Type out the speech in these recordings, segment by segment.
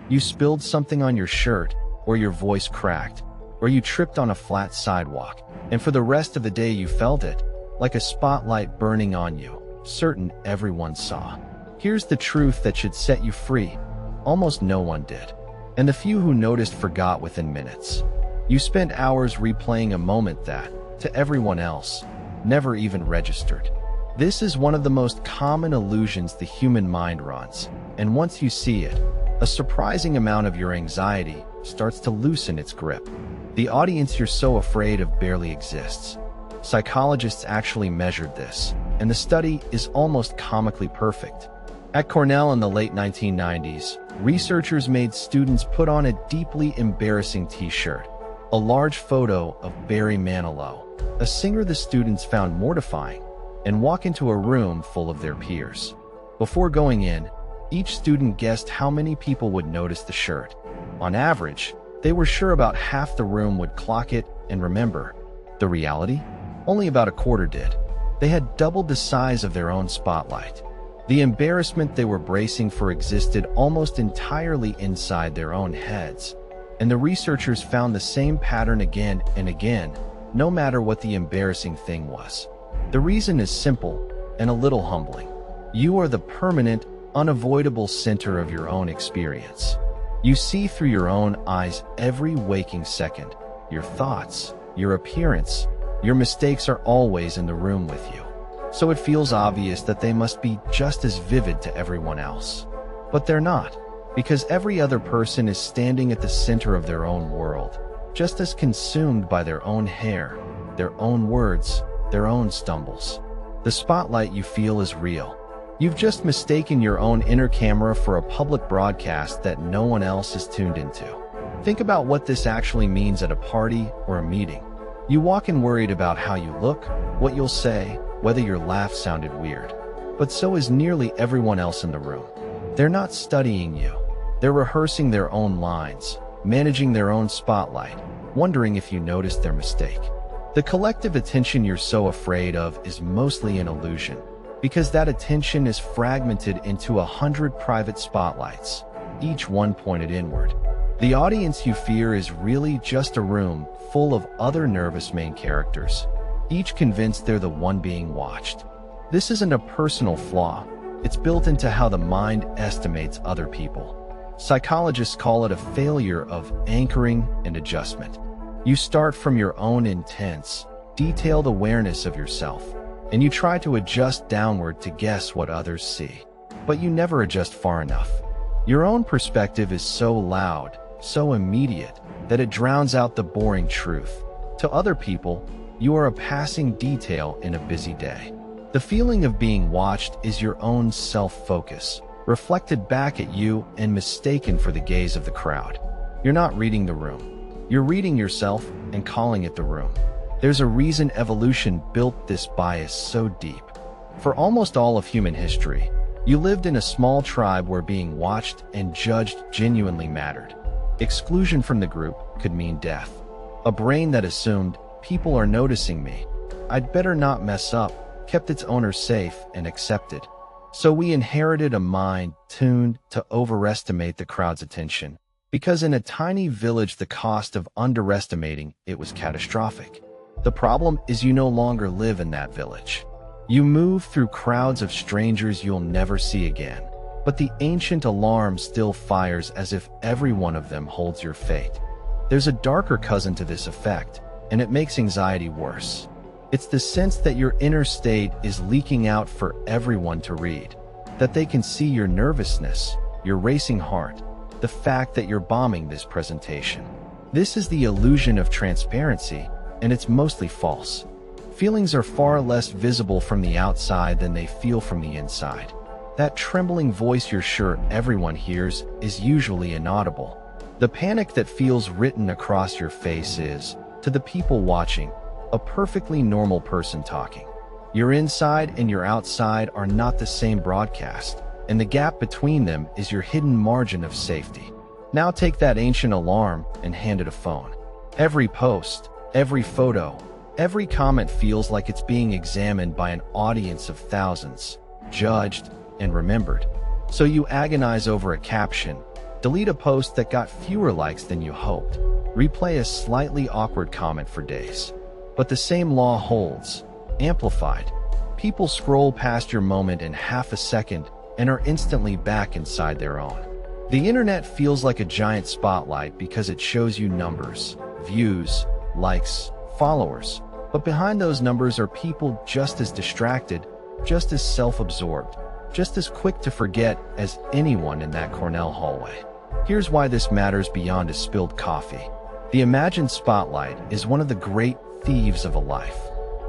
You spilled something on your shirt, or your voice cracked, or you tripped on a flat sidewalk, and for the rest of the day you felt it, like a spotlight burning on you, certain everyone saw. Here's the truth that should set you free. Almost no one did. And the few who noticed forgot within minutes. You spent hours replaying a moment that, to everyone else, never even registered. This is one of the most common illusions the human mind runs, and once you see it, a surprising amount of your anxiety starts to loosen its grip. The audience you're so afraid of barely exists. Psychologists actually measured this, and the study is almost comically perfect. At Cornell in the late 1990s, researchers made students put on a deeply embarrassing t-shirt, a large photo of Barry Manilow, a singer the students found mortifying, and walk into a room full of their peers. Before going in, each student guessed how many people would notice the shirt. On average, they were sure about half the room would clock it and remember. The reality? Only about a quarter did. They had doubled the size of their own spotlight. The embarrassment they were bracing for existed almost entirely inside their own heads, and the researchers found the same pattern again and again, no matter what the embarrassing thing was. The reason is simple and a little humbling. You are the permanent, unavoidable center of your own experience. You see through your own eyes every waking second. Your thoughts, your appearance, your mistakes are always in the room with you. So it feels obvious that they must be just as vivid to everyone else. But they're not, because every other person is standing at the center of their own world, just as consumed by their own hair, their own words, their own stumbles. The spotlight you feel is real. You've just mistaken your own inner camera for a public broadcast that no one else is tuned into. Think about what this actually means at a party or a meeting. You walk in worried about how you look, what you'll say, whether your laugh sounded weird. But so is nearly everyone else in the room. They're not studying you. They're rehearsing their own lines, managing their own spotlight, wondering if you noticed their mistake. The collective attention you're so afraid of is mostly an illusion, because that attention is fragmented into 100 private spotlights, each one pointed inward. The audience you fear is really just a room full of other nervous main characters, each convinced they're the one being watched. This isn't a personal flaw. It's built into how the mind estimates other people. Psychologists call it a failure of anchoring and adjustment. You start from your own intense, detailed awareness of yourself, and you try to adjust downward to guess what others see. But you never adjust far enough. Your own perspective is so loud, so immediate, that it drowns out the boring truth. To other people, you are a passing detail in a busy day. The feeling of being watched is your own self-focus, reflected back at you and mistaken for the gaze of the crowd. You're not reading the room. You're reading yourself and calling it the room. There's a reason evolution built this bias so deep. For almost all of human history, you lived in a small tribe where being watched and judged genuinely mattered. Exclusion from the group could mean death. A brain that assumed, people are noticing me, I'd better not mess up, kept its owner safe and accepted. So we inherited a mind tuned to overestimate the crowd's attention, because in a tiny village the cost of underestimating it was catastrophic. The problem is you no longer live in that village. You move through crowds of strangers you'll never see again, but the ancient alarm still fires as if every one of them holds your fate. There's a darker cousin to this effect, and it makes anxiety worse. It's the sense that your inner state is leaking out for everyone to read, that they can see your nervousness, your racing heart, the fact that you're bombing this presentation. This is the illusion of transparency, and it's mostly false. Feelings are far less visible from the outside than they feel from the inside. That trembling voice you're sure everyone hears is usually inaudible. The panic that feels written across your face is, to the people watching, a perfectly normal person talking. Your inside and your outside are not the same broadcast, and the gap between them is your hidden margin of safety. Now take that ancient alarm and hand it a phone. Every post, every photo, every comment feels like it's being examined by an audience of thousands, judged and remembered. So you agonize over a caption, Delete a post that got fewer likes than you hoped. Replay a slightly awkward comment for days. But the same law holds. Amplified. People scroll past your moment in half a second and are instantly back inside their own. The internet feels like a giant spotlight because it shows you numbers, views, likes, followers. But behind those numbers are people just as distracted, just as self-absorbed, just as quick to forget as anyone in that Cornell hallway. Here's why this matters beyond a spilled coffee. The imagined spotlight is one of the great thieves of a life.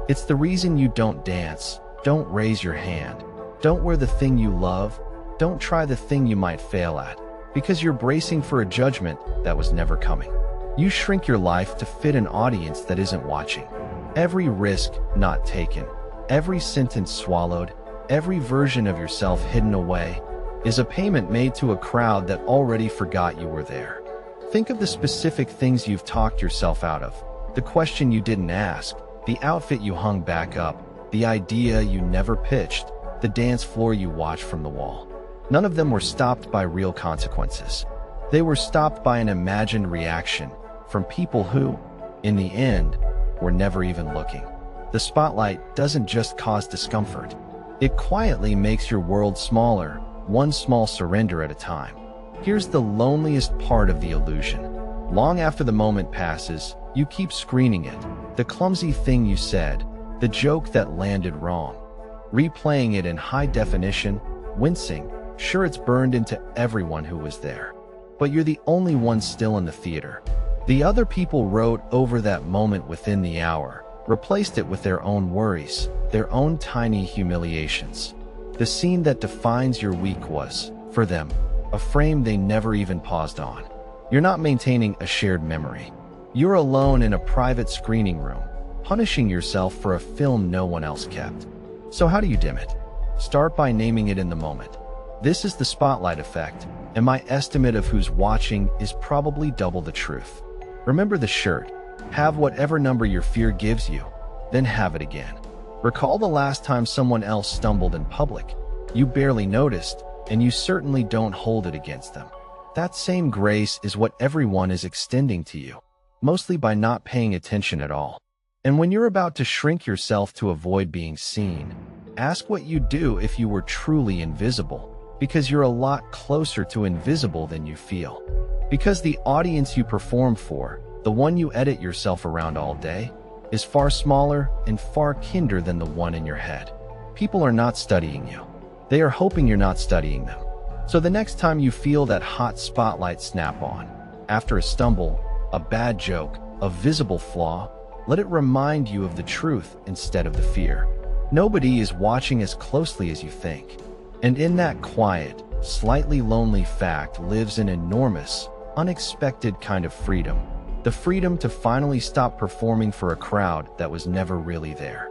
It's the reason you don't dance, don't raise your hand, don't wear the thing you love, don't try the thing you might fail at, because you're bracing for a judgment that was never coming. You shrink your life to fit an audience that isn't watching. Every risk not taken, every sentence swallowed, every version of yourself hidden away is a payment made to a crowd that already forgot you were there. Think of the specific things you've talked yourself out of, the question you didn't ask, the outfit you hung back up, the idea you never pitched, the dance floor you watched from the wall. None of them were stopped by real consequences. They were stopped by an imagined reaction from people who, in the end, were never even looking. The spotlight doesn't just cause discomfort. It quietly makes your world smaller, one small surrender at a time. Here's the loneliest part of the illusion. Long after the moment passes, you keep screening it. The clumsy thing you said, the joke that landed wrong. Replaying it in high definition, wincing. Sure, it's burned into everyone who was there. But you're the only one still in the theater. The other people wrote over that moment within the hour, replaced it with their own worries, their own tiny humiliations. The scene that defines your week was, for them, a frame they never even paused on. You're not maintaining a shared memory. You're alone in a private screening room, punishing yourself for a film no one else kept. So how do you dim it? Start by naming it in the moment. This is the spotlight effect, and my estimate of who's watching is probably double the truth. Remember the shirt. Have whatever number your fear gives you, then have it again. Recall the last time someone else stumbled in public. You barely noticed, and you certainly don't hold it against them. That same grace is what everyone is extending to you, mostly by not paying attention at all. And when you're about to shrink yourself to avoid being seen, ask what you'd do if you were truly invisible, because you're a lot closer to invisible than you feel. Because the audience you perform for, the one you edit yourself around all day, is far smaller and far kinder than the one in your head. People are not studying you. They are hoping you're not studying them. So the next time you feel that hot spotlight snap on, after a stumble, a bad joke, a visible flaw, let it remind you of the truth instead of the fear. Nobody is watching as closely as you think. And in that quiet, slightly lonely fact lives an enormous, unexpected kind of freedom. The freedom to finally stop performing for a crowd that was never really there.